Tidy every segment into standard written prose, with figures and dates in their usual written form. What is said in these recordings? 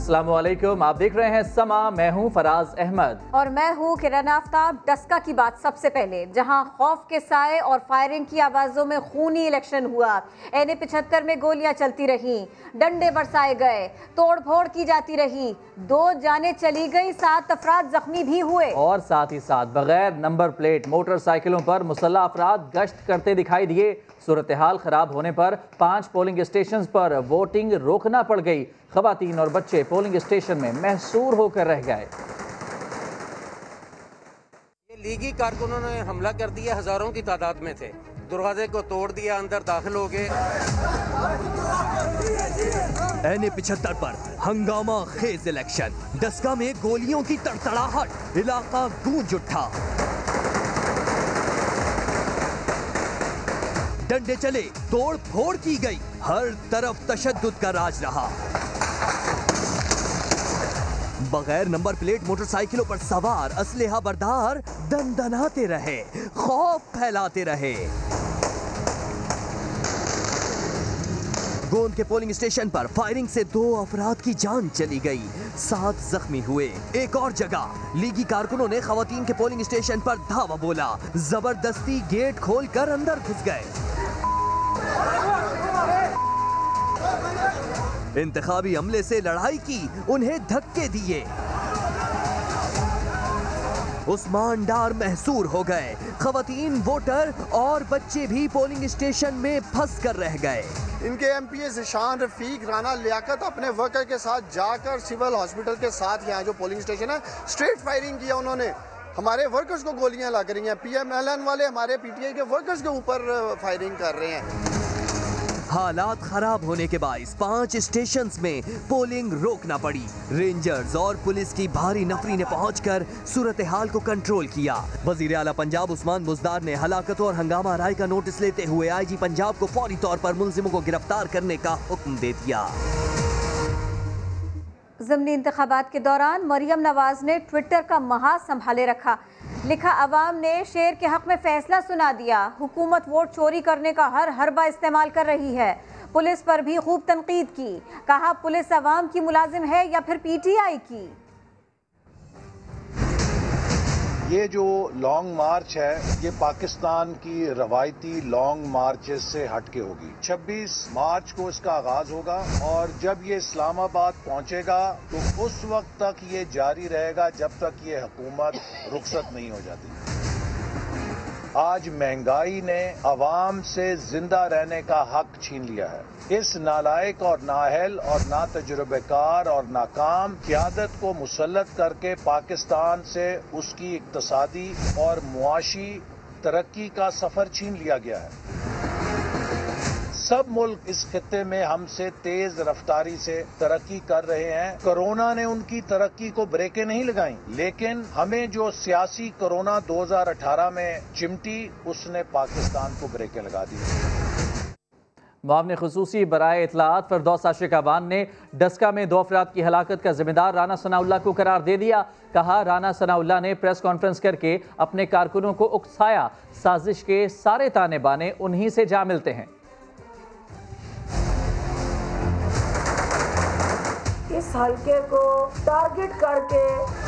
अस्सलाम वालेकुम, आप देख रहे हैं समा। मैं हूं फराज अहमद और मैं हूं किरण आफ्ताब। डस्का की बात सबसे पहले, जहां खौफ के साए और फायरिंग की आवाजों में खूनी इलेक्शन हुआ। NA-75 में गोलियां चलती रहीं, डंडे बरसाए गए, तोड़ फोड़ की जाती रही, 2 जानें चली गई, 7 अफराद जख्मी भी हुए। और साथ ही साथ बगैर नंबर प्लेट मोटरसाइकिलों पर मुसल्लह अफराद गश्त करते दिखाई दिए। सूरत हाल खराब होने पर 5 पोलिंग स्टेशन पर वोटिंग रोकना पड़ गई। खवातीन और बच्चे पोलिंग स्टेशन में महसूर होकर रह गए। ये लीगी कारकुनों ने हमला कर दिया, हजारों की तादाद में थे, दरवाजे को तोड़ दिया, अंदर दाखिल हो गए। NA-75 पर हंगामा खेज इलेक्शन, डस्का में गोलियों की तड़तड़ाहट, इलाका गूंज उठा। डंडे चले, तोड़ फोड़ की गई, हर तरफ तशद्दुद का राज रहा। बगैर नंबर प्लेट मोटरसाइकिलों पर सवार असलहा बरदार दनदनाते रहे, खौफ फैलाते रहे। गोंद के पोलिंग स्टेशन पर फायरिंग से 2 अफराद की जान चली गई, 7 जख्मी हुए। एक और जगह लीगी कारकुनों ने खवातीन के पोलिंग स्टेशन पर धावा बोला, जबरदस्ती गेट खोलकर अंदर घुस गए। इंतखाबी अमले से लड़ाई की, उन्हें धक्के दिए। उस्मान डार महसूर हो गए, खवातीन, वोटर और बच्चे भी पोलिंग स्टेशन में फंस कर रह गए। इनके MPA ज़िशान रफीक, राना लियाकत अपने वर्कर के साथ जाकर सिविल हॉस्पिटल के साथ यहाँ जो पोलिंग स्टेशन है स्ट्रेट फायरिंग किया उन्होंने। हमारे वर्कर्स को गोलियां लग रही हैं, PMLN वाले हमारे PTI के वर्कर्स के ऊपर फायरिंग कर रहे हैं। हालात खराब होने के बाइस 5 स्टेशंस में पोलिंग रोकना पड़ी। रेंजर्स और पुलिस की भारी नफरी ने पहुंचकर सूरत हाल को कंट्रोल किया। वजीर आला पंजाब उस्मान बुज़दार ने हलाकतों और हंगामा राय का नोटिस लेते हुए IG पंजाब को फौरी तौर पर मुलजिमों को गिरफ्तार करने का हुक्म दे दिया। ज़िमनी इंतखाबात के दौरान मरियम नवाज ने ट्विटर का महाज संभाले रखा। लिखा, अवाम ने शेर के हक में फैसला सुना दिया, हुकूमत वोट चोरी करने का हर हरबा इस्तेमाल कर रही है। पुलिस पर भी खूब तनकीद की, कहा पुलिस अवाम की मुलाजिम है या फिर PTI की। ये जो लॉन्ग मार्च है ये पाकिस्तान की रवायती लॉन्ग मार्चेस से हटके होगी। 26 मार्च को इसका आगाज होगा और जब ये इस्लामाबाद पहुंचेगा तो उस वक्त तक ये जारी रहेगा जब तक ये हुकूमत रुखसत नहीं हो जाती। आज महंगाई ने अवाम से जिंदा रहने का हक छीन लिया है। इस नालायक और नाअहल और ना तजुर्बेकार और नाकाम क़यादत को मुसल्लत करके पाकिस्तान से उसकी इक्तसादी और मुआशी तरक्की का सफर छीन लिया गया है। सब मुल्क इस खित्ते में हमसे तेज रफ्तारी से तरक्की कर रहे हैं। कोरोना ने उनकी तरक्की को ब्रेकें नहीं लगाई, लेकिन हमें जो सियासी कोरोना 2018 में चिमटी उसने पाकिस्तान को ब्रेकें लगा दी। मुआवने खुसूसी बराए इतलात फिरदौस आशिक अवान ने डस्का में 2 अफराद की हलाकत का जिम्मेदार राना सनाउल्लाह को करार दे दिया। कहा राना सनाउल्लाह ने प्रेस कॉन्फ्रेंस करके अपने कारकुनों को उकसाया, साजिश के सारे ताने बाने उन्हीं से जा मिलते हैं। इस हल्के को टारगेट करके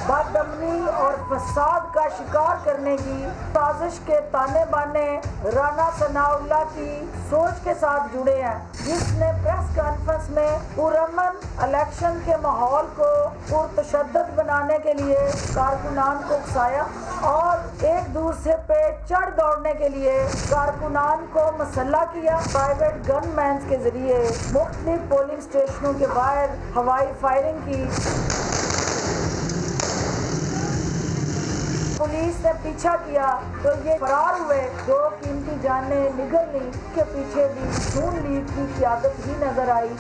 बदअमनी और फसाद का शिकार करने की साजिश के ताने बाने राना सनाउल्लाह की सोच के साथ जुड़े हैं, जिसने प्रेस कॉन्फ्रेंस में पुरअमन इलेक्शन के माहौल को पुरतशद्दद बनाने के लिए कारकुनान को उकसाया और एक दूसरे पे चढ़ दौड़ने के लिए कारकुनान को मसल्ला किया। प्राइवेट गनमैन के जरिए मुख्तलिफ पोलिंग स्टेशनों के बाहर हवाई फायरिंग की। पुलिस ने पीछा किया तो ये फरार हुए, 2 कीमती जानें निगल ली। के पीछे भी नून लीग की क़यादत ही नजर आई।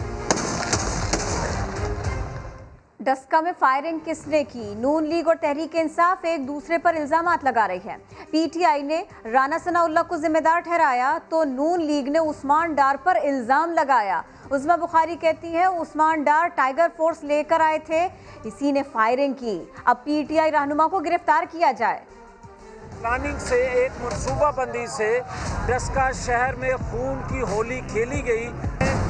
डस्का में फायरिंग किसने की? नून लीग और तहरीक इंसाफ एक दूसरे पर इल्जामात लगा रही है। PTI ने राना सनाउल्लाह को जिम्मेदार ठहराया तो नून लीग ने उस्मान डार पर इल्जाम लगाया। उस्मा बुखारी कहती है उस्मान डार टाइगर फोर्स लेकर आए थे, इसी ने फायरिंग की। अब PTI रहनुमा को गिरफ्तार किया जाए। प्लानिंग से, एक मनसूबाबंदी से डस्का शहर में खून की होली खेली गई।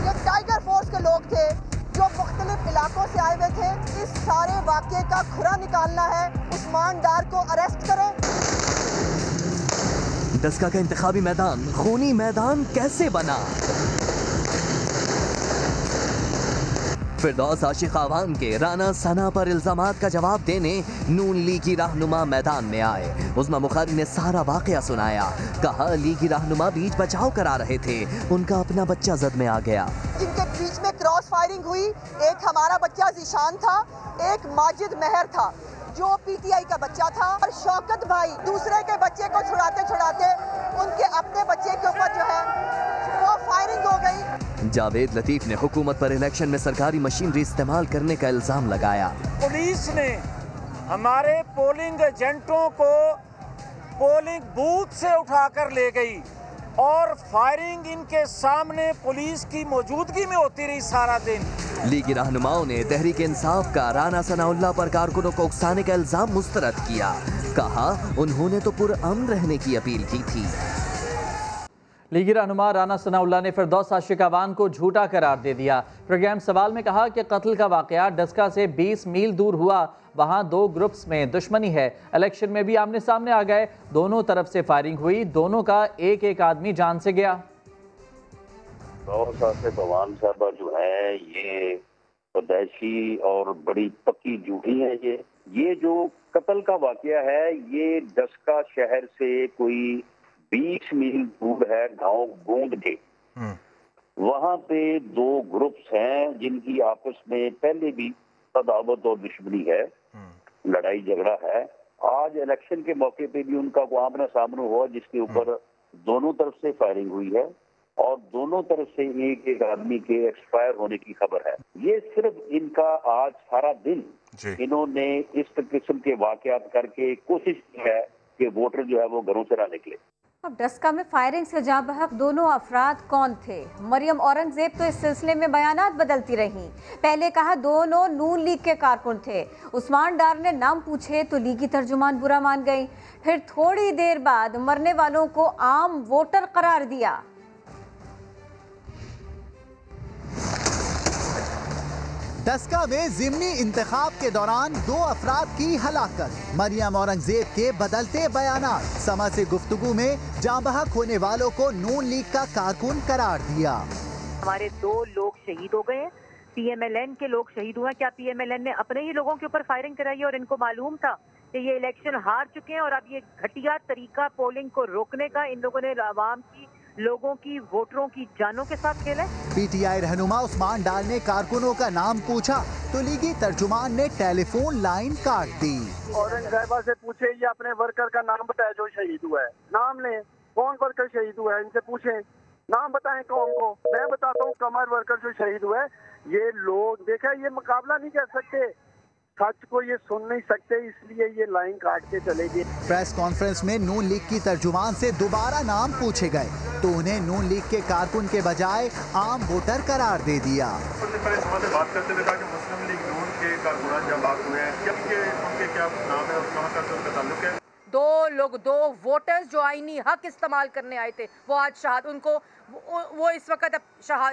ये टाइगर फोर्स के लोग थे जो मुख्तलिफ इलाकों से आए हुए थे। सारे वाकये का खुरा निकालना है, उस्मान डार को अरेस्ट करें। डस्का का इंतखाबी मैदान खूनी मैदान कैसे बना? फिरदौस आशिक आवान के राना सना पर इल्जामात का जवाब देने नून लीगी रहनुमा मैदान में आए। उस्मा बुखारी ने सारा वाकया सुनाया। कहा लीगी रहनुमा बीच बचाव करा रहे थे, उनका अपना बच्चा जद में आ गया। इनके बीच में क्रॉस फायरिंग हुई। एक हमारा बच्चा जीशान था, एक माजिद मेहर था जो पीटीआई का बच्चा था, और शौकत भाई दूसरे के बच्चे को छुड़ाते छुड़ाते उनके अपने बच्चे के ऊपर जो है वो फायरिंग हो गई। जावेद लतीफ ने हुकूमत पर इलेक्शन में सरकारी मशीनरी इस्तेमाल करने का इल्जाम लगाया। पुलिस ने हमारे पोलिंग एजेंटों को पोलिंग बूथ से उठाकर ले गई और फायरिंग इनके सामने पुलिस की मौजूदगी में होती रही सारा दिन। लीगी रहनुमाओं ने तहरीक इंसाफ का राना सनाउल्लाह पर कारकुनों को उकसाने का इल्जाम मुस्तरद किया। कहा उन्होंने तो पुरअमन रहने की अपील की थी। लीगी रहनुमा राना सनाउल्लाह ने फिरदौस आशिक आवान को झूठा करार दे दिया। प्रोग्राम सवाल में कहा कि कत्ल का वाकया डस्का से 20 मील दूर हुआ, वहां 2 ग्रुप्स में दुश्मनी है। इलेक्शन में भी आमने सामने आ गए, दोनों तरफ से फायरिंग हुई, दोनों का एक एक आदमी जान से गया। भगवान साहबा जो है ये पैदाइशी और बड़ी पक्की झूठी है। ये जो कत्ल का वाकया है ये डस्का शहर से कोई 20 मील दूर है, गांव गोंद के। वहां पे 2 ग्रुप्स हैं जिनकी आपस में पहले भी अदावत और दुश्मनी है, लड़ाई झगड़ा है। आज इलेक्शन के मौके पे भी उनका आमना सामना हुआ जिसके ऊपर दोनों तरफ से फायरिंग हुई है और दोनों तरफ से एक एक आदमी के एक्सपायर होने की खबर है। ये सिर्फ इनका आज सारा दिन इन्होंने इस किस्म के वाकयात करके कोशिश की है कि वोटर जो है वो घरों से ना निकले। अब डस्का में फायरिंग से जाँ बहक दोनों अफराद कौन थे? मरियम औरंगजेब तो इस सिलसिले में बयानात बदलती रहीं। पहले कहा दोनों नून लीग के कारकुन थे, उस्मान डार ने नाम पूछे तो लीगी तर्जुमान बुरा मान गई। फिर थोड़ी देर बाद मरने वालों को आम वोटर करार दिया। डस्का में ज़िमनी इंतखाब के दौरान 2 अफराद की हलाकत। मरियम औरंगजेब के बदलते बयानात। समा से गुफ्तगू में जाँ बहक होने वालों को नून लीग का कारकुन करार दिया। हमारे 2 लोग शहीद हो गए, पीएमएलएन के लोग शहीद हुए। क्या पीएमएलएन ने अपने ही लोगों के ऊपर फायरिंग कराई और इनको मालूम था कि ये इलेक्शन हार चुके हैं और अब ये घटिया तरीका पोलिंग को रोकने का इन लोगों ने आवाम की, लोगों की, वोटरों की जानों के साथ खेला? पीटीआई रहनुमा उस्मान डार ने कारकुनों का नाम पूछा तो लीगी तर्जुमान ने टेलीफोन लाइन काट दी। औरंगजेबा से पूछे ये अपने वर्कर का नाम बताए जो शहीद हुआ है, नाम लें, कौन वर्कर शहीद हुआ है, इनसे पूछें, नाम बताएं कौन को। मैं बताता हूँ कमर वर्कर जो शहीद हुआ है। ये लोग देखा ये मुकाबला नहीं कर सकते, सच को ये सुन नहीं सकते, इसलिए ये लाइन काट के चले गए। प्रेस कॉन्फ्रेंस में नून लीग की तर्जुमान से दोबारा नाम पूछे गए तो उन्हें नून लीग के कारकुन के बजाय आम वोटर करार दे दिया। बात करते हुए कहा कि मुस्लिम लीग नून के कारकुनान जब बात हुए हैं, उनके क्या नाम है और कहाँ का उनका ताल्लुक है? 2 वोटर्स जो आईनी हक इस्तेमाल करने आए थे वो आज शहाद, उनको वो इस वक्त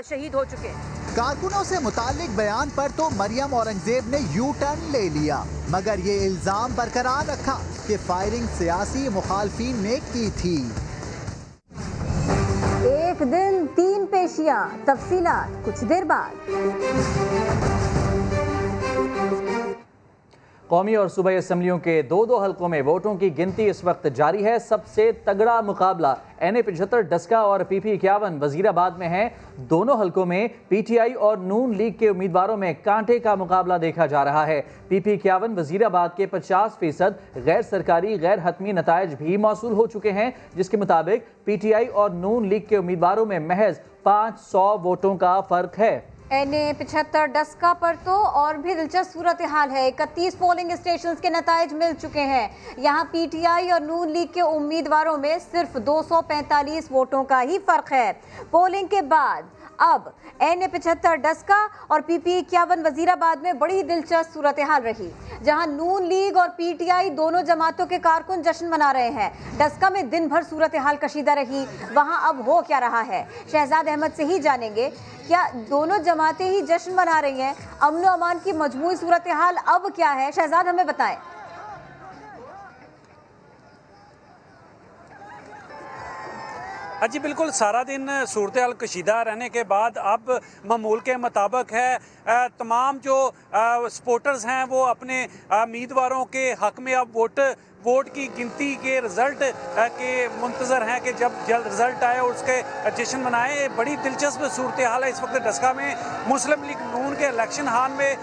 शहीद हो चुके हैं। कारकुनों से मुतालिक बयान पर तो मरियम औरंगजेब ने यू टर्न ले लिया, मगर ये इल्जाम बरकरार रखा कि फायरिंग सियासी मुखालफीन ने की थी। एक दिन 3 पेशियां, तफसीलात कुछ देर बाद। कौमी और सूबाई असम्बलियों के 2 हलकों में वोटों की गिनती इस वक्त जारी है। सबसे तगड़ा मुकाबला NA-75 डस्का और PP-51 वजीराबाद में है। दोनों हलकों में PTI और नून लीग के उम्मीदवारों में कांटे का मुकाबला देखा जा रहा है। PP-51 वजीराबाद के 50% गैर सरकारी गैर हतमी नताइज भी मौसूल हो चुके हैं, जिसके मुताबिक PTI और नून लीग के उम्मीदवारों में महज 500 वोटों का फर्क है। NA-75 डस्का पर तो और भी दिलचस्प सूरत हाल है। 31 पोलिंग स्टेशंस के नताइज मिल चुके हैं। यहाँ PTI और नून लीग के उम्मीदवारों में सिर्फ 245 वोटों का ही फर्क है। पोलिंग के बाद अब NA-75 डस्का और PP-51 वजीराबाद में बड़ी दिलचस्प सूरत हाल रही, जहां नून लीग और PTI दोनों जमातों के कारकुन जश्न मना रहे हैं। डस्का में दिन भर सूरत हाल कशीदा रही, वहां अब हो क्या रहा है, शहजाद अहमद से ही जानेंगे। क्या दोनों जमातें ही जश्न मना रही हैं? अमन अमान की मजमूई सूरत हाल अब क्या है, शहजाद हमें बताएं। जी बिल्कुल, सारा दिन सूरत हाल कशीदा रहने के बाद अब मामूल के मुताबिक है तमाम जो सपोर्टर्स हैं वो अपने उम्मीदवारों के हक में अब वोट की गिनती के रिज़ल्ट के मुंतज़र हैं कि जब जल्द रिज़ल्ट आए और उसके जश्न मनाए। बड़ी दिलचस्प सूरत हाल है इस वक्त डस्का में। मुस्लिम लीग नून के इलेक्शन हाल में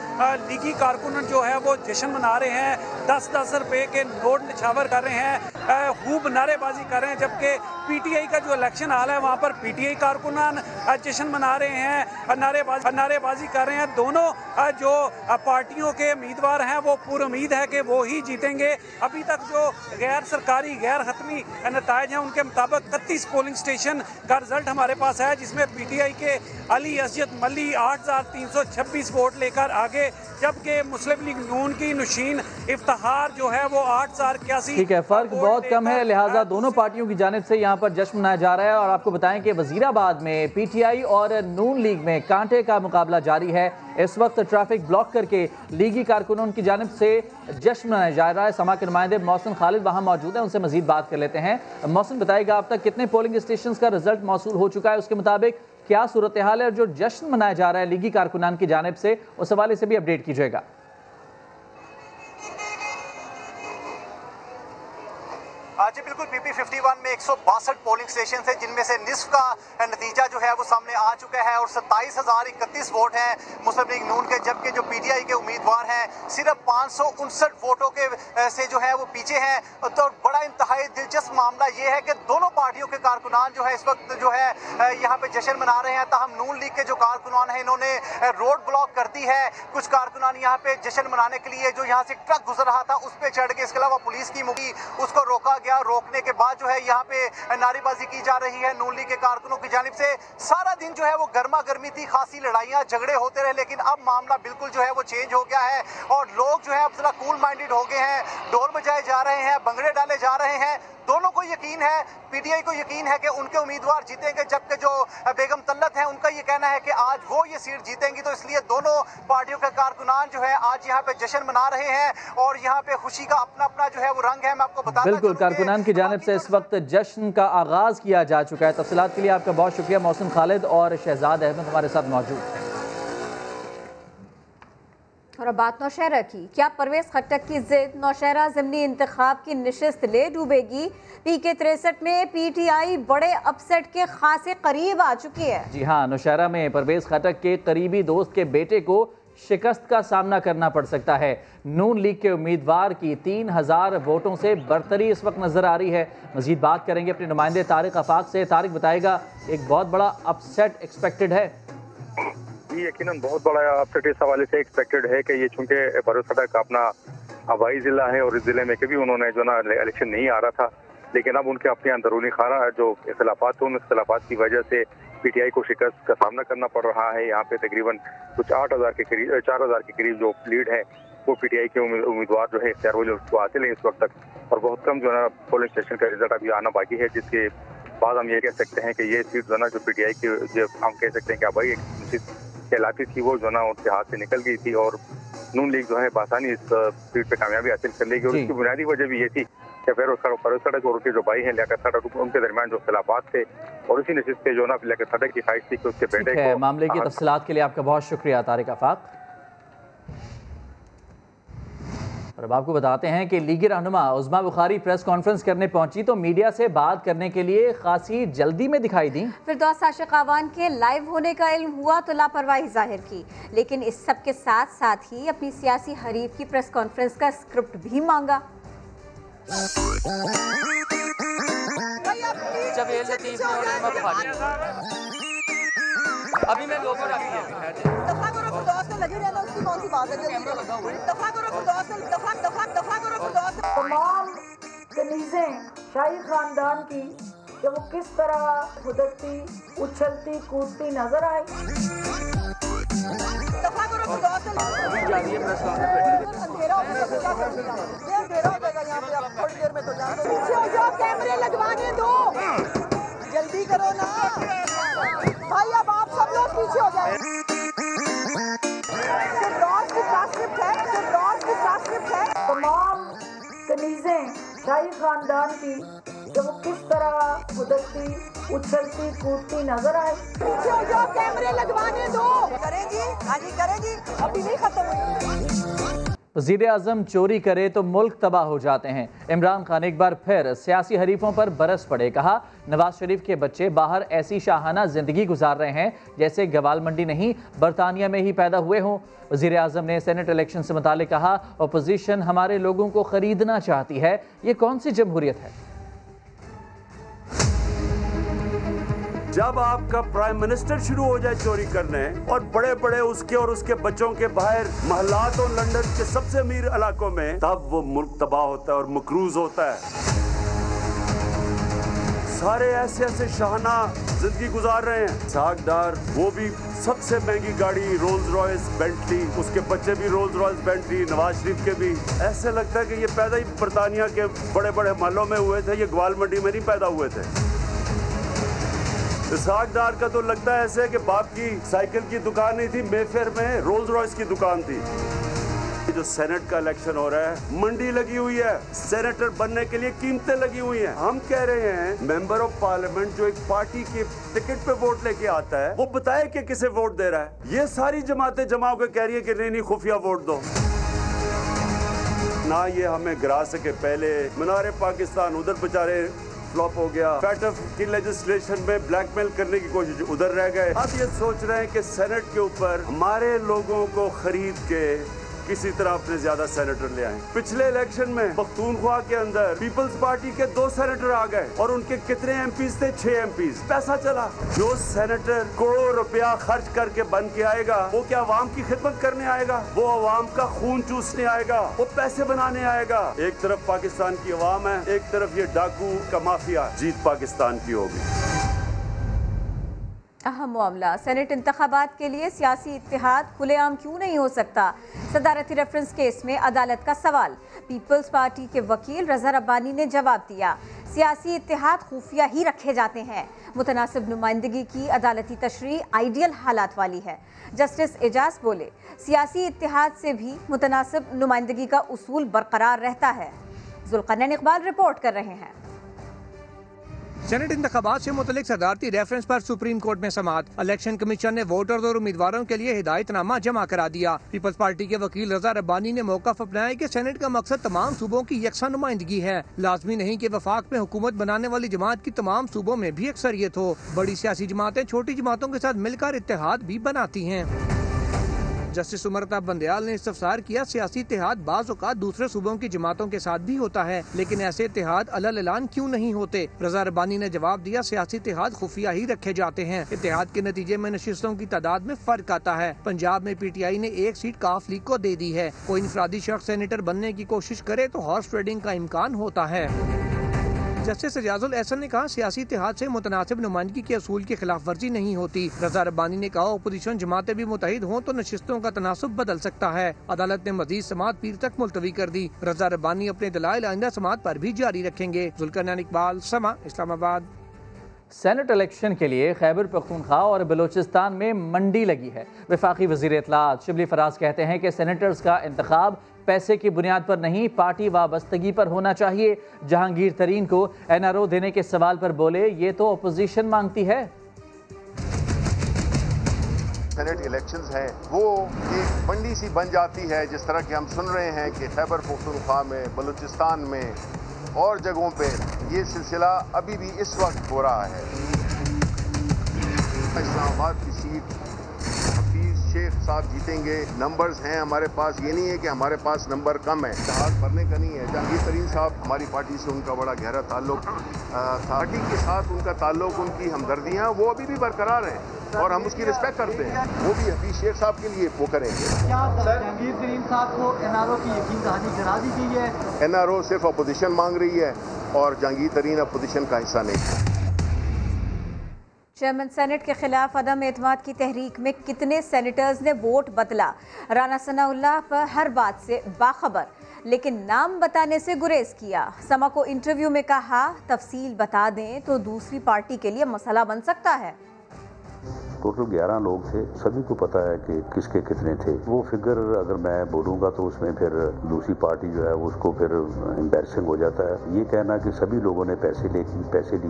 लीगी कारकुन जो है वो जश्न मना रहे हैं, 10-10 रुपये के नोट निछावर कर रहे हैं, खूब नारेबाजी कर रहे हैं। जबकि PTI का जो इलेक्शन हाल है वहाँ पर PTI कारकुनान जश्न मना रहे हैं, नारेबाजी कर रहे हैं। दोनों जो पार्टियों के उम्मीदवार हैं वो पूरी उम्मीद है कि वो ही जीतेंगे। अभी तक जो गैर सरकारी गैर हतमी नतायज हैं उनके मुताबिक 31 पोलिंग स्टेशन का रिजल्ट हमारे पास है, जिसमें PTI के अली असजद मल्ली 8,326 वोट लेकर आगे, जबकि मुस्लिम लीग नून की नुशीन इफ्तिखार जो है वो 8,081। ठीक है, फर्क बहुत कम है, लिहाजा दोनों पार्टियों की जानिब से यहाँ पर जश्न मनाया जा रहा है। और आपको बताएं कि वजीराबाद में PTI और नून लीग में कांटे का मुकाबला जारी है। इस वक्त ट्रैफिक ब्लॉक करके लीगी कारकुनों की जानिब से जश्न मनाया जा रहा है। समा के नुमाइंदे मौसम खालिद वहाँ मौजूद है, उनसे मजीद बात कर लेते हैं। मौसम बताएगा अब तक कितने पोलिंग स्टेशन का रिजल्ट मौसूल हो चुका है, उसके मुताबिक क्या सूरत हाल है, और जो जश्न मनाया जा रहा है लीगी कारकुनान की जानिब से उस हवाले से भी अपडेट कीजिएगा। जी बिल्कुल, PP-51 में 162 पोलिंग स्टेशन है, जिनमें से निस्फ का नतीजा जो है वो सामने आ चुका है और 27,031 वोट हैं मुस्लिम लीग नून के, जबकि जो PTI के उम्मीदवार हैं सिर्फ 559 वोटों के से जो है वो पीछे हैं। तो बड़ा इंतहाई दिलचस्प मामला ये है कि दोनों पार्टियों के कारकुनान जो है इस वक्त जो है यहाँ पे जश्न मना रहे हैं। ताहम नून लीग के जो कारकुनान हैं इन्होंने रोड ब्लॉक कर दी है। कुछ कारकुनान यहाँ पे जश्न मनाने के लिए जो यहाँ से ट्रक गुजर रहा था उस पर चढ़ के, इसके अलावा पुलिस की मुखी उसको रोका गया। रोकने के बाद जो है यहाँ पे नारेबाजी की जा रही है नून लीग के कारकुनों की जानिब से। सारा दिन जो है वो गर्मा गर्मी थी, खासी लड़ाइयाँ झगड़े होते रहे, लेकिन अब मामला बिल्कुल जो है वो चेंज हो गया है और लोग जो है अब जरा कूल माइंडेड हो गए हैं। ढोल बजाए जा रहे हैं, भंगड़े डाले जा रहे हैं। दोनों को यकीन है, PTI को यकीन है कि उनके उम्मीदवार जीतेंगे, जबकि जो बेगम तल्लत है उनका ये कहना है कि आज वो ये सीट जीतेंगी। तो इसलिए दोनों पार्टियों के कारकुनान जो है आज यहाँ पे जश्न मना रहे हैं और यहाँ पे खुशी का अपना अपना जो है वो रंग है। मैं आपको बता बिल्कुल, कारकुनान की जानिब से इस वक्त जश्न का आगाज किया जा चुका है। तफसीलात के लिए आपका बहुत शुक्रिया। मौसम खालिद और शहजाद अहमद हमारे साथ मौजूद हैं। और अब बात नौशहरा की। क्या परवेज खट्टक की जिद नौशहरा ज़िमनी इंतखाब की नशिस्त ले डूबेगी? PK-63 में PTI बड़े अपसेट के खासे करीब आ चुकी है। जी हाँ, नौशहरा में परवेज खट्टक के करीबी दोस्त के बेटे को शिकस्त का सामना करना पड़ सकता है। नून लीग के उम्मीदवार की 3,000 वोटों से बरतरी इस वक्त नजर आ रही है। मजीद बात करेंगे अपने नुमाइंदे तारिक आफाक से। तारिक बताएगा, एक बहुत बड़ा अपसेट एक्सपेक्टेड है। ये यकीनन बहुत बड़ा अपसेट इस हवाले से एक्सपेक्टेड है कि ये चूंकि परवेज खट्टक अपना हवाई जिला है और इस जिले में कभी उन्होंने जो ना इलेक्शन नहीं आ रहा था, लेकिन अब उनके अपने अंदरूनी खाना जो इख्तिलाफात थे उन इख्तिलाफात की वजह से PTI को शिकस्त का सामना करना पड़ रहा है। यहाँ पे तकरीबन कुछ 8,000 के करीब 4,000 के करीब जो लीड है वो PTI के उम्मीदवार जो है इख्तियार उसको हासिल है इस वक्त तक, और बहुत कम जो है पोलिंग स्टेशन का रिजल्ट अभी आना बाकी है, जिसके बाद हम ये कह सकते हैं कि ये सीट जो है जो PTI की जो हम कह सकते हैं कि भाई एक कहलाती थी वो जो ना उनके हाथ से निकल गई थी और नून लीग जो है बासानी इस सीट पे कामयाबी हासिल कर लेगी। और उसकी बुनियादी वजह भी ये थी कि फिर परवेज खट्टक और उनके जो भाई हैं लियाकत खट्टक, उनके दरमियान जो इख्तिलाफात थे और इसी नशिस्त पे जो ना लियाकत खट्टक की ख्वाहिश थी कि उसके बेटे को। मामले की तफसीलात के लिए आपका बहुत शुक्रिया तारिक आफाक। और अब आपको बताते हैं कि लीगी रहनुमा उज़्मा बुखारी प्रेस कॉन्फ्रेंस करने पहुंची तो मीडिया से बात करने के लिए खासी जल्दी में दिखाई दी। फिरदौस आशिक आवान के लाइव होने का इल्म हुआ तो लापरवाही जाहिर की, लेकिन इस सब के साथ साथ ही अपनी सियासी हरीफ की प्रेस कॉन्फ्रेंस का स्क्रिप्ट भी मांगा। अभी मैं लोगों तमाम कनीज़ें शाही खानदान की कि वो किस तरह खुदकती, उछलती, कूदती नजर आई। कैमरे लगवाने दो, जल्दी करो ना भाई, अब आप सब लोग पीछे हो जाए। तमाम कनीजें शाही खानदान की जब वो किस तरह खुदकती, उछलती, कूदती नजर आए। पीछे हो जाओ, कैमरे लगवाने दो। करेगी, हाजी करेगी, अभी नहीं खत्म हुई। वज़ीर आज़म चोरी करे तो मुल्क तबाह हो जाते हैं। इमरान खान एक बार फिर सियासी हरीफों पर बरस पड़े। कहा, नवाज शरीफ के बच्चे बाहर ऐसी शाहाना जिंदगी गुजार रहे हैं जैसे गवाल मंडी नहीं बरतानिया में ही पैदा हुए हों। वज़ीर आज़म ने सेनेट इलेक्शन से मुतालिक कहा, अपोजिशन हमारे लोगों को खरीदना चाहती है, ये कौन सी जमहूरियत है। जब आपका प्राइम मिनिस्टर शुरू हो जाए चोरी करने और बड़े बड़े उसके और उसके बच्चों के बाहर महलात और लंदन के सबसे अमीर इलाकों में, तब वो मुल्क तबाह होता है और मकरूज होता है। सारे ऐसे ऐसे शाहाना जिंदगी गुजार रहे हैं। सागदार वो भी सबसे महंगी गाड़ी रोल्स रॉयस बेंटली, उसके बच्चे भी Rolls Royce Bentley, Nawaz Sharif के भी। ऐसे लगता है कि ये पैदा ही बरतानिया के बड़े बड़े महलों में हुए थे, ये ग्वाल मंडी में नहीं पैदा हुए थे। सागदार का तो लगता है ऐसे कि बाप की साइकिल की दुकान नहीं थी, मेफेयर में रोल्स रॉयस की दुकान थी। जो सेनेट का इलेक्शन हो रहा है, मंडी लगी हुई है, सेनेटर बनने के लिए कीमतें लगी हुई हैं। हम कह रहे हैं मेंबर ऑफ पार्लियामेंट जो एक पार्टी के टिकट पे वोट लेके आता है, वो बताए कि किसे वोट दे रहा है। ये सारी जमातें जमा होकर कह रही है कि नहीं खुफिया वोट दो। ना ये हमें गिरा सके। पहले मीनार पाकिस्तान उधर बेचारे फ्लॉप हो गया, पैटर्न की लेजिस्लेशन में ब्लैकमेल करने की कोशिश उधर रह गए। अब ये सोच रहे हैं कि सेनेट के ऊपर हमारे लोगों को खरीद के किसी तरह अपने ज्यादा सेनेटर ले आए। पिछले इलेक्शन में पख्तूनख्वा के अंदर पीपल्स पार्टी के 2 सेनेटर आ गए और उनके कितने एमपीज थे? 6 एमपीज। पैसा चला। जो सेनेटर करोड़ों रुपया खर्च करके बन के आएगा, वो क्या अवाम की खिदमत करने आएगा? वो अवाम का खून चूसने आएगा, वो पैसे बनाने आएगा। एक तरफ पाकिस्तान की अवाम है, एक तरफ ये डाकू का माफिया। जीत पाकिस्तान की होगी। अहम मामला, सेनेट इंतखाबात के लिए सियासी इत्तेहाद खुलेआम क्यों नहीं हो सकता? सदारती रेफरेंस केस में अदालत का सवाल। पीपल्स पार्टी के वकील रजा रब्बानी ने जवाब दिया, सियासी इत्तेहाद खुफिया ही रखे जाते हैं। मुतनासिब नुमाइंदगी की अदालती तशरीह आइडियल हालात वाली है। जस्टिस एजाज बोले, सियासी इत्तेहाद से भी मुतनासिब नुमाइंदगी का उसूल बरकरार रहता है। जुल्करनैन इकबाल रिपोर्ट कर रहे हैं। सेनेट इंतखाबात से मुतलिक सदारती रेफरेंस पर सुप्रीम कोर्ट में समाअत। इलेक्शन कमीशन ने वोटर्स और उम्मीदवारों के लिए हिदायतनामा जमा करा दिया। पीपल्स पार्टी के वकील रजा रब्बानी ने मौक़िफ़ अपनाया कि सेनेट का मकसद तमाम सूबों की यकसा नुमाइंदगी है। लाजमी नहीं कि वफाक में हुकूमत बनाने वाली जमात की तमाम सूबों में भी अक्सरियत हो। बड़ी सियासी जमातें छोटी जमातों के साथ मिलकर इत्तेहाद भी बनाती हैं। जस्टिस उमरताब बंदयाल ने इस्तफसार किया, सियासी इत्तेहाद बाज़ औक़ात दूसरे सूबों की जमातों के साथ भी होता है, लेकिन ऐसे इत्तेहाद अलल ऐलान क्यों नहीं होते? रजा रब्बानी ने जवाब दिया, सियासी इत्तेहाद खुफिया ही रखे जाते हैं। इत्तेहाद के नतीजे में नशिस्तों की तादाद में फर्क आता है। पंजाब में PTI ने 1 सीट काफ लीग को दे दी है। कोई इनफरादी शख्स सेनेटर बनने की कोशिश करे तो हॉर्स ट्रेडिंग का इम्कान होता है। जस्टिस एजाजुल एहसन ने कहा, सियासी इत्तेहाद से मुतनासिब नुमाइंदगी के असूल की खिलाफ वर्जी नहीं होती। रजा रब्बानी ने कहा, अपोजिशन जमातें भी मुतहिद हों तो नशिस्तों का तनासुब बदल सकता है। अदालत ने मजीद समाअत पीर तक मुलतवी कर दी। रजा रब्बानी अपने दलाइल आइंदा समाअत पर भी जारी रखेंगे। जुल्करनैन इकबाल, समा, इस्लामाबाद। सेनेट इलेक्शन के लिए खैबर पख्तूनख्वा और बलूचिस्तान में मंडी लगी है। वफाकी वज़ीर इत्तलात शिबली फराज कहते हैं कि सेनेटर्स का इंतखाब पैसे की बुनियाद पर नहीं, पार्टी वाबस्तगी पर होना चाहिए। जहांगीर तरीन को NRO देने के सवाल पर बोले, ये तो अपोजिशन मांगती है। सेनेट इलेक्शंस है वो एक मंडी सी बन जाती है, जिस तरह कि हम सुन रहे हैं कि खैबर पख्तूनख्वा में, बलूचिस्तान में और जगहों पे ये सिलसिला अभी भी इस वक्त हो रहा है। इस्लामाबाद की सीट शेख साहब जीतेंगे। नंबर्स हैं हमारे पास, ये नहीं है कि हमारे पास नंबर कम है। इत्तेहाद भरने का नहीं है। जहांगीर तरीन साहब, हमारी पार्टी से उनका बड़ा गहरा ताल्लुक था। पार्टी के साथ उनका ताल्लुक, उनकी हमदर्दियाँ वो अभी भी बरकरार हैं और हम उसकी रिस्पेक्ट करते हैं। वो भी हफीज शेख साहब के लिए वो करेंगे। क्या जहांगीर तरीन साहब को NRO की यकीन दहानी करा दी गई है? NRO सिर्फ अपोजिशन मांग रही है और जहांगीर तरीन अपोजिशन का हिस्सा नहीं है। चेयरमैन सेनेट के खिलाफ अदम एतमाद की तहरीक में कितने सेनेटर्स ने वोट बदला? राना सनाउल्लाह पर हर बात से बाखबर, लेकिन नाम बताने से गुरेज किया। समा को इंटरव्यू में कहा, तफसील बता दें तो दूसरी पार्टी के लिए मसला बन सकता है। टोटल 11 लोग थे, सभी को पता है कि किसके कितने थे। वो फिगर अगर मैं बोलूँगा तो उसमें फिर दूसरी पार्टी जो है उसको फिर एम्बैरसिंग हो जाता है। ये कहना कि सभी लोगों ने पैसे लिए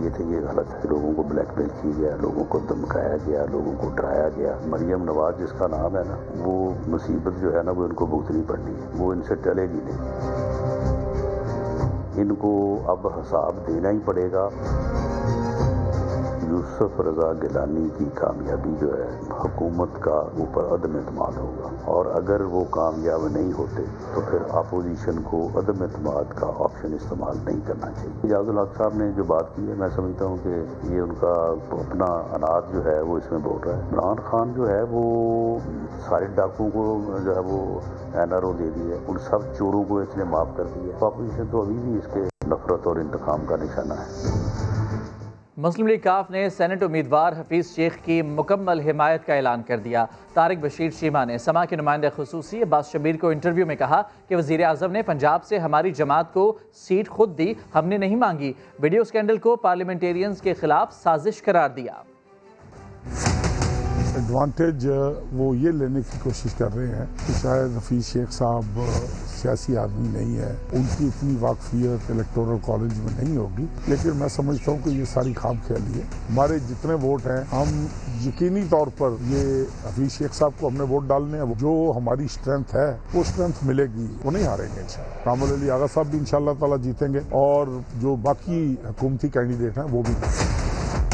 थे, ये गलत है। लोगों को ब्लैकमेल किया गया, लोगों को धमकाया गया, लोगों को डराया गया। मरियम नवाज जिसका नाम है ना, वो मुसीबत जो है ना वो इनको भुगतनी पड़नी है, वो इनसे टलेगी नहीं। इनको अब हिसाब देना ही पड़ेगा। यूसुफ रजा गिलानी की कामयाबी जो है हुकूमत का ऊपर अदम एतमाद होगा, और अगर वो कामयाब नहीं होते तो फिर अपोजिशन को अदम एतमाद का ऑप्शन इस्तेमाल नहीं करना चाहिए। एजाजुल हक साहब ने जो बात की है, मैं समझता हूँ कि ये उनका अपना अनाज जो है वो इसमें बोल रहा है। इमरान खान जो है वो सारे डाकुओं को जो है वो NRO दे दी है, उन सब चोरों को इसने माफ़ कर दिया। तो अपोजिशन तो अभी भी इसके नफरत और इंतकाम का निशाना है। मुस्लिम लीग काफ ने सेनेट उम्मीदवार हफीज़ शेख की मुकम्मल हिमायत का ऐलान कर दिया। तारिक बशीर शीमा ने समा के नुमाइंदे खुसूसी अब्बास शबीर को इंटरव्यू में कहा कि वज़ीर आज़म ने पंजाब से हमारी जमात को सीट खुद दी, हमने नहीं मांगी। वीडियो स्कैंडल को पार्लियामेंटेरियंस के खिलाफ साजिश करार दिया। एडवांटेज वो ये लेने की कोशिश कर रहे हैं कि शायद हफीज़ शेख साहब सियासी आदमी नहीं है, उनकी इतनी वाकफियत इलेक्टोरल कॉलेज में नहीं होगी, लेकिन मैं समझता हूँ कि ये सारी खाम ख्याली है। हमारे जितने वोट हैं, हम यकीनी तौर पर ये हफीज़ शेख साहब को हमने वोट डालने हैं। जो हमारी स्ट्रेंथ है वो स्ट्रेंथ मिलेगी, वो नहीं हारेंगे। कामल अली आगा साहब भी इंशाअल्लाह ताला जीतेंगे, और जो बाकी हुकूमती कैंडिडेट हैं वो भी।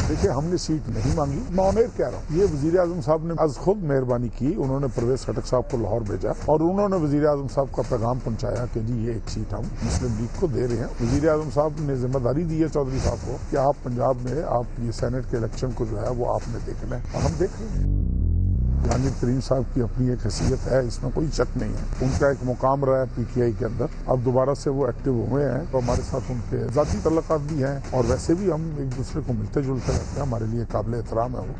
देखिए, हमने सीट नहीं मांगी, मैं ऑनर कह रहा हूँ। ये वज़ीर आज़म साहब ने आज खुद मेहरबानी की, उन्होंने परवेज खटक साहब को लाहौर भेजा और उन्होंने वज़ीर आज़म साहब का पैगाम पहुंचाया कि जी ये एक सीट हम मुस्लिम लीग को दे रहे हैं। वज़ीर आज़म साहब ने जिम्मेदारी दी है चौधरी साहब को कि आप पंजाब में आप ये सेनेट के इलेक्शन को जो है वो आपने देखना है, और हम देख रहे हैं। जहांगीर तरीन साहब की अपनी एक हैसियत है, इसमें कोई शक नहीं है। उनका एक मुकाम रहा है PTI के अंदर, अब दोबारा से वो एक्टिव हुए हैं, तो हमारे साथ उनके ज़ाती तल्लुकात भी हैं, और वैसे भी हम एक दूसरे को मिलते जुलते रहते हैं। हमारे लिए काबिल एहतराम है वो।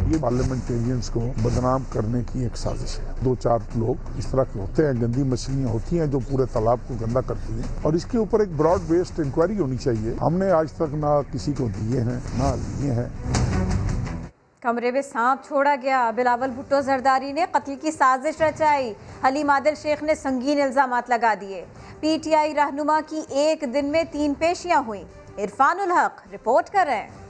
ये पार्लियामेंटेरियंस को बदनाम करने की एक साजिश है। 2-4 लोग इस तरह के होते हैं, गंदी मछलियाँ होती हैं जो पूरे तालाब को गंदा करती हैं, और इसके ऊपर एक ब्रॉड बेस्ड इंक्वायरी होनी चाहिए। हमने आज तक ना किसी को दिए हैं ना लिए हैं। कमरे में सांप छोड़ा गया, बिलावल भुट्टो जरदारी ने कत्ल की साजिश रचाई, हलीम आदिल शेख ने संगीन इल्जामात लगा दिए। PTI रहनुमा की एक दिन में 3 पेशियां हुई। इरफानुल हक रिपोर्ट कर रहे हैं।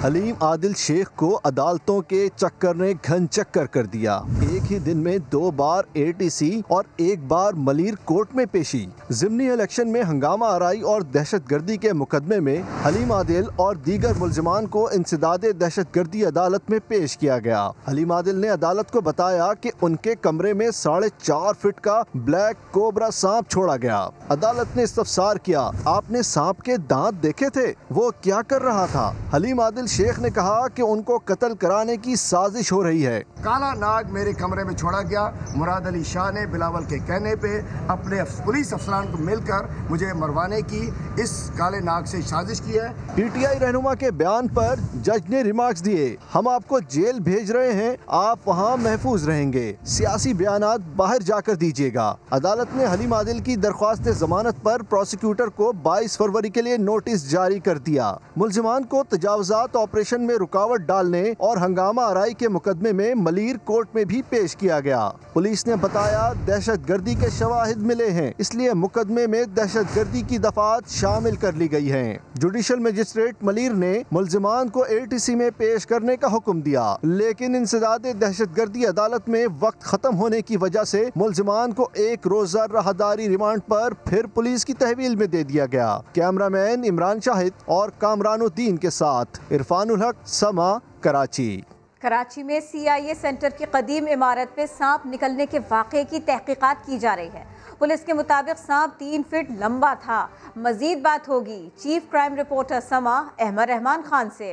हलीम आदिल शेख को अदालतों के चक्कर ने घन चक्कर कर दिया। एक ही दिन में 2 बार ATC और 1 बार मलीर कोर्ट में पेशी। ज़िमनी इलेक्शन में हंगामा आराई और दहशतगर्दी के मुकदमे में हलीम आदिल और दीगर मुल्जिमान को इंसदादे दहशतगर्दी अदालत में पेश किया गया। हलीम आदिल ने अदालत को बताया कि उनके कमरे में 4.5 फीट का ब्लैक कोबरा सांप छोड़ा गया। अदालत ने इस्तफसार किया, आपने सांप के दांत देखे थे, वो क्या कर रहा था? हलीम आदिल शेख ने कहा कि उनको कत्ल कराने की साजिश हो रही है। काला नाग मेरे कमरे में छोड़ा गया। मुराद अली शाह ने बिलावल के कहने पे अपने पुलिस अफसरान को मिलकर मुझे मरवाने की इस काले नाग से साजिश की है। PTI रहनुमा के बयान पर जज ने रिमार्क्स दिए, हम आपको जेल भेज रहे हैं, आप वहाँ महफूज रहेंगे, सियासी बयानात बाहर जाकर दीजिएगा। अदालत ने हलीम आदिल की दरख्वास्त जमानत पर प्रोसिक्यूटर को 22 फरवरी के लिए नोटिस जारी कर दिया। मुल्जिमान को तजावजात ऑपरेशन में रुकावट डालने और हंगामा आराई के मुकदमे में मलीर कोर्ट में भी पेश किया गया। पुलिस ने बताया दहशतगर्दी के शवाहिद मिले हैं, इसलिए मुकदमे में दहशतगर्दी की दफात शामिल कर ली गई हैं। जुडिशल मजिस्ट्रेट मलीर ने मुल्जिमान को ATC में पेश करने का हुक्म दिया, लेकिन इंसदादे दहशतगर्दी अदालत में वक्त खत्म होने की वजह से मुल्जिमान को 1 रोजा राहदारी रिमांड पर फिर पुलिस की तहवील में दे दिया गया। कैमरामैन इमरान शाहिद और कामरानुद्दीन के साथ इरफानुल हक, समा, कराची। कराची में CIA सेंटर की कदीम इमारत पे सांप निकलने के वाक़े की तहकीकात की जा रही है। पुलिस के मुताबिक सांप 3 फीट लंबा था। मजीद बात होगी चीफ क्राइम रिपोर्टर समा अहमद रहमान खान से।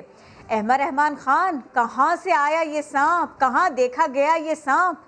अहमद रहमान खान, कहाँ से आया ये सांप, कहाँ देखा गया ये सांप?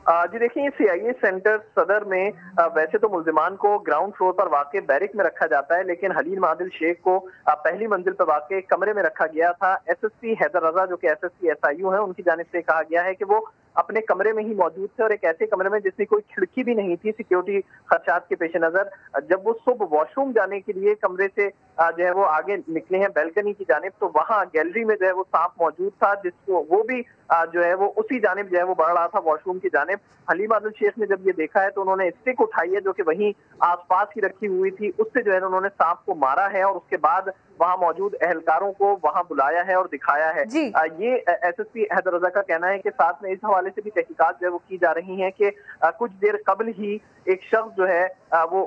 जी देखिए, CIA सेंटर सदर में वैसे तो मुल्जिमान को ग्राउंड फ्लोर पर वाक़ बैरिक में रखा जाता है, लेकिन हलीम आदिल शेख को पहली मंजिल पर वाक़ कमरे में रखा गया था। SSP हैदर रजा जो कि SSP SIU है, उनकी जानिब से कहा गया है कि वो अपने कमरे में ही मौजूद थे और एक ऐसे कमरे में जिसमें कोई खिड़की भी नहीं थी सिक्योरिटी खदशात के पेश नजर। जब वो सुबह वॉशरूम जाने के लिए कमरे से जो है वो आगे निकले हैं बैल्कनी की जानिब, तो वहाँ गैलरी में जो है वो सांप मौजूद था, जिसको वो भी जो है वो उसी जानिब जो है वो बढ़ रहा था वॉशरूम की जानिब। हलीम आदिल शेख ने जब ये देखा है तो उन्होंने स्टिक उठाई है जो कि वहीं आसपास ही रखी हुई थी, उससे जो है उन्होंने सांप को मारा है और उसके बाद वहां मौजूद एहलकारों को वहां बुलाया है और दिखाया है। ये SSP हैदर रजा का कहना है कि साथ में इस हवाले से भी तहकीकात जो है वो की जा रही हैं कि कुछ देर कबल ही एक शख्स जो है वो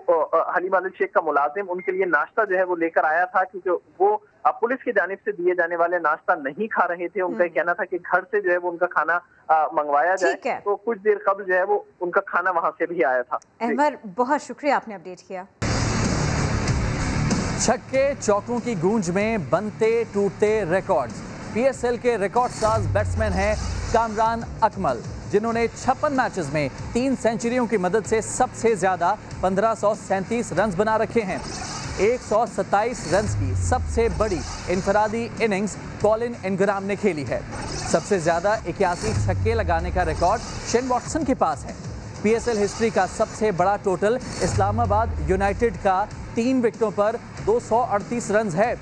हलीम आदिल शेख का मुलाजिम उनके लिए नाश्ता जो है वो लेकर आया था, क्योंकि वो पुलिस की जानिब से दिए जाने वाले नाश्ता नहीं खा रहे थे। उनका कहना था कि घर से जो है वो उनका खाना मंगवाया जाए, तो कुछ देर कबल जो है वो उनका खाना वहां से भी आया था। अहमद, बहुत शुक्रिया, आपने अपडेट किया। छक्के चौकों की गूंज में बनते टूटते रिकॉर्ड्स। PSL के रिकॉर्ड साज बैट्समैन हैं कामरान अकमल, जिन्होंने 56 मैचेस में 3 सेंचुरियों की मदद से सबसे ज्यादा 1537 रन बना रखे हैं। 127 रन की सबसे बड़ी इनफरादी इनिंग्स कॉलिन इंग्राम ने खेली है। सबसे ज्यादा 81 छक्के लगाने का रिकॉर्ड शेन वॉटसन के पास है। PSL हिस्ट्री का सबसे बड़ा टोटल इस्लामाबाद यूनाइटेड का 3 विकेटों पर 238 रन है।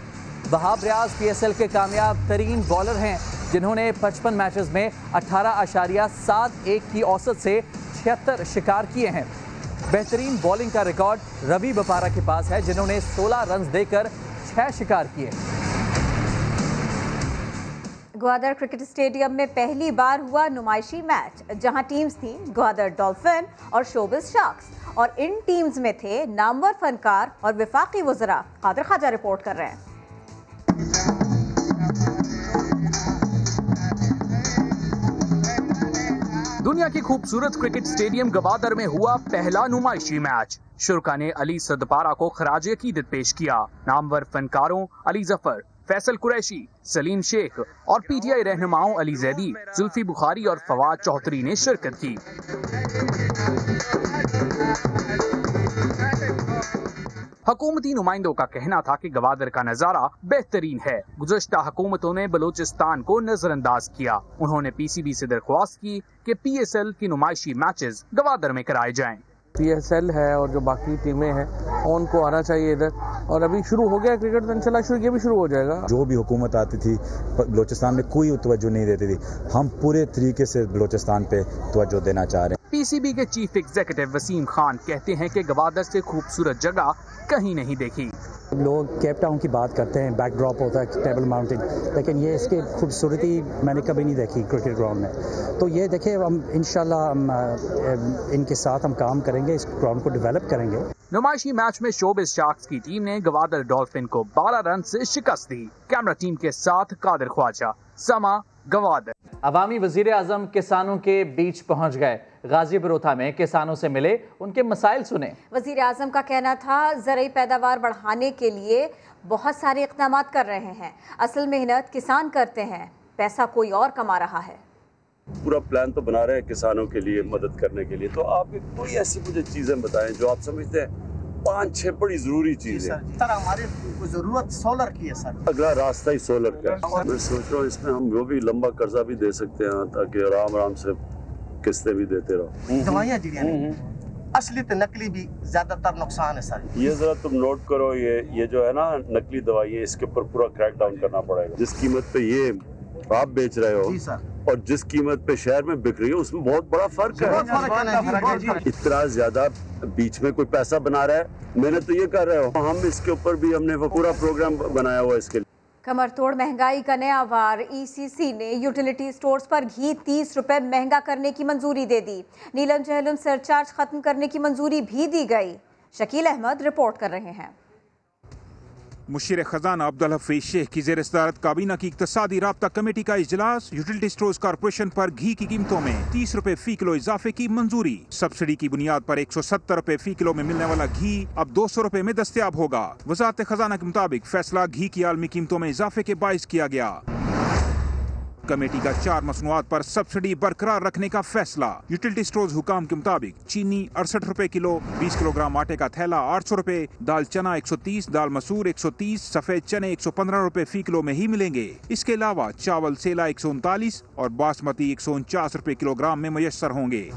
वहाब रियाज PSL के कामयाब तरीन बॉलर हैं, जिन्होंने 55 मैचेस में 18.71 की औसत से 76 शिकार किए हैं। बेहतरीन बॉलिंग का रिकॉर्ड रवि बपारा के पास है, जिन्होंने 16 रन देकर 6 शिकार किए। ग्वादर क्रिकेट स्टेडियम में पहली बार हुआ नुमाइशी मैच, जहां टीम्स थी ग्वादर डॉल्फिन और शोबिस शार्क्स, और इन टीम्स में थे नामवर फनकार और विफाकी वज़रा। कादिर ख्वाजा रिपोर्ट कर रहे हैं। दुनिया की खूबसूरत क्रिकेट स्टेडियम गवादर में हुआ पहला नुमाइशी मैच। शुरका ने अली सदपारा को खराज अकीदत पेश किया। नामवर फनकारों अली जफर, फैसल कुरैशी, सलीम शेख और PTI रहनुमाओं अली जैदी, जुल्फी बुखारी और फवाद चौधरी ने शिरकत की। हुकूमती नुमाइंदों का कहना था कि गवादर का नजारा बेहतरीन है। गुज़श्ता हुकूमतों ने बलूचिस्तान को नजरअंदाज किया। उन्होंने PCB से दरख्वास्त की कि PSL की नुमाइशी मैचेस गवादर में कराए जाएं। PSL है और जो बाकी टीमें हैं उनको आना चाहिए इधर, और अभी शुरू हो गया क्रिकेट, तो इंशाल्लाह ये भी शुरू हो जाएगा। जो भी हुकूमत आती थी बलूचिस्तान में कोई तवज्जो नहीं देती थी, हम पूरे तरीके से बलूचिस्तान पे तवज्जो देना चाह रहे हैं। PCB के चीफ एग्जीक्यूटिव वसीम खान कहते हैं कि गवादर से खूबसूरत जगह कहीं नहीं देखी। लोग केप टाउन की बात करते हैं, बैकड्रॉप होता है टेबल माउंटेन, लेकिन ये इसकी खूबसूरती मैंने कभी नहीं देखी क्रिकेट ग्राउंड में। तो ये देखिए, हम इंशाल्लाह हम इनके साथ हम काम करेंगे, इस ग्राउंड को डेवलप करेंगे। नुमाइशी मैच में शोबिस शार्क्स की टीम ने गवादर डॉल्फिन को 12 रन से शिकस्त दी। कैमरा टीम के साथ कादिर ख्वाजा, समा गवादर। अवामी वजीर आजम किसानों के बीच पहुंच गए। गाजी बरोथा में किसानों से मिले, उनके मसाइल सुने। वजीर आजम का कहना था ज़रूरी पैदावार बढ़ाने के लिए बहुत सारे इक़दाम कर रहे हैं। असल मेहनत किसान करते हैं, पैसा कोई और कमा रहा है। पूरा प्लान तो बना रहे हैं किसानों के लिए मदद करने के लिए। तो आप कोई ऐसी मुझे चीजें बताएं जो आप समझते हैं 5-6 बड़ी जरूरी चीजें। सर हमारी जरूरत सोलर की है सर। अगला रास्ता ही सोलर का है। मैं सोच रहा हूँ इसमें हम वो भी लंबा कर्जा भी दे सकते हैं, ताकि आराम से किस्तें भी देते रहो। दवाइयाँ असली तो नकली भी ज्यादातर नुकसान है सर। ये जरा तुम नोट करो, ये जो है ना नकली दवाई, इसके ऊपर पूरा क्रैक डाउन करना पड़ेगा। जिस कीमत पे ये आप बेच रहे हो और जिस कीमत पे शहर में बिक रही है, उसमें बहुत बड़ा फर्क है। इतना ज्यादा बीच में कोई पैसा बना रहा है, मैंने तो ये कर रहे हो। हम इसके ऊपर भी हमने वो पूरा प्रोग्राम बनाया हुआ है इसके लिए। कमर तोड़ महंगाई का नया वार। ECC ने यूटिलिटी स्टोर्स पर घी 30 रुपए महंगा करने की मंजूरी दे दी। नीलम चहलम सरचार्ज खत्म करने की मंजूरी भी दी गई। शकील अहमद रिपोर्ट कर रहे हैं। मुशीर खजाना अब्दुल हफीज शेख की ज़ेर सदारत काबीना की इक्तसादी राब्ता कमेटी का इजलास। यूटिलिटी स्टोर्स कॉर्पोरेशन पर घी की कीमतों में 30 रुपए फी किलो इजाफे की मंजूरी। सब्सिडी की बुनियाद पर 170 रुपए फी किलो में मिलने वाला घी अब 200 रुपए में दस्तयाब होगा। वजारत खजाना के मुताबिक फैसला घी की आलमी कीमतों में इजाफे के बाइस किया गया। कमेटी का 4 मसनूआत पर सब्सिडी बरकरार रखने का फैसला। यूटिलिटी स्टोर्स हुकाम के मुताबिक चीनी 68 रुपए किलो, 20 किलोग्राम आटे का थैला 800 रुपए, दाल चना 130, दाल मसूर 130, सफेद चने 115 रुपए फी किलो में ही मिलेंगे। इसके अलावा चावल सेला 139 और बासमती 149 रुपए किलोग्राम में मुयस्सर होंगे।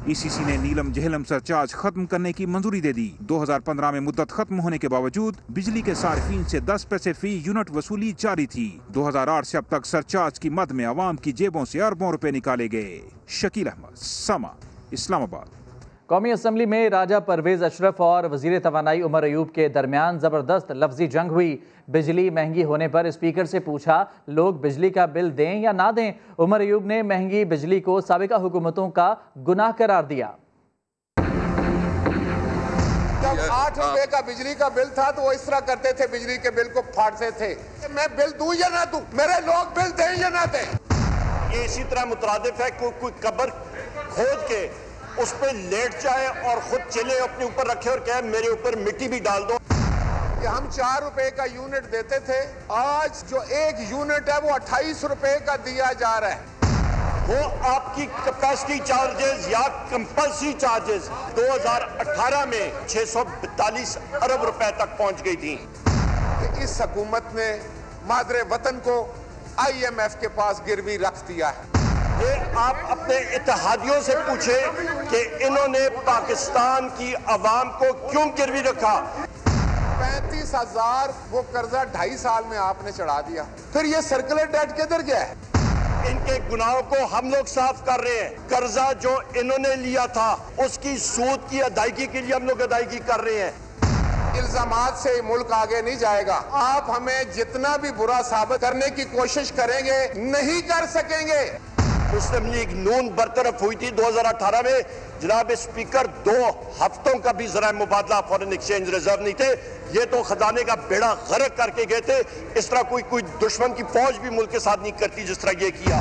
ईसीसी ने नीलम जहलम सरचार्ज खत्म करने की मंजूरी दे दी। 2015 में मुद्दत खत्म होने के बावजूद बिजली के सार्फिन से 10 पैसे फी यूनिट वसूली जारी थी। 2008 से अब तक सरचार्ज की मद में आवाम की जेबों से अरबों रुपए निकाले गए। शकील अहमद, समा, इस्लामाबाद। कौमी असम्बली में राजा परवेज अशरफ और वजीर तवानाई उमर अयूब के दरमियान जबरदस्त लफ्जी जंग हुई। बिजली महंगी होने पर स्पीकर से पूछा, लोग बिजली का बिल दें या ना दें। उमर अयूब ने महंगी बिजली को साबिका हुकूमतों का गुनाह करार दिया। जब 8 रुपए का बिजली का बिल था तो वो इस तरह करते थे, बिजली के बिल को फाड़ते थे। मैं बिल दूं या ना दूं, मेरे लोग बिल दें या ना दें। ये इसी तरह मुतरादिफ है कोई कब्र खोद के उस पर लेट जाए और खुद चले अपने ऊपर रखे और कहे मेरे ऊपर मिट्टी भी डाल दो। कि हम 4 रुपए का यूनिट देते थे, आज जो 1 यूनिट है वो 28 रुपए का दिया जा रहा है। वो आपकी कैपेसिटी चार्जेस या कंपल्सरी चार्जेस 2018 में 642 अरब रुपए तक पहुंच गई थी। कि इस हुकूमत ने मादरे वतन को IMF के पास गिरवी रख दिया है। ये आप अपने इत्तेहादियों से पूछे कि इन्होंने पाकिस्तान की आवाम को क्यों गिरवी रखा। 35,000 वो कर्जा 2.5 साल में आपने चढ़ा दिया, फिर ये सर्कुलर डेट किधर गया है? इनके गुनाहों को हम लोग साफ कर रहे हैं। कर्जा जो इन्होंने लिया था उसकी सूद की अदायगी के लिए हम लोग अदायगी कर रहे हैं। इल्जामात से मुल्क आगे नहीं जाएगा। आप हमें जितना भी बुरा साबित करने की कोशिश करेंगे नहीं कर सकेंगे। मुस्लिम लीग नून बरतरफ हुई थी 2018 में। जनाब स्पीकर 2 हफ्तों का भी जरा मुबादला फॉरेन एक्सचेंज रिजर्व नहीं थे। ये तो खजाने का बेड़ा गर्क करके गए थे। इस तरह कोई दुश्मन की फौज भी मुल्क के साथ नहीं करती जिस तरह ये किया।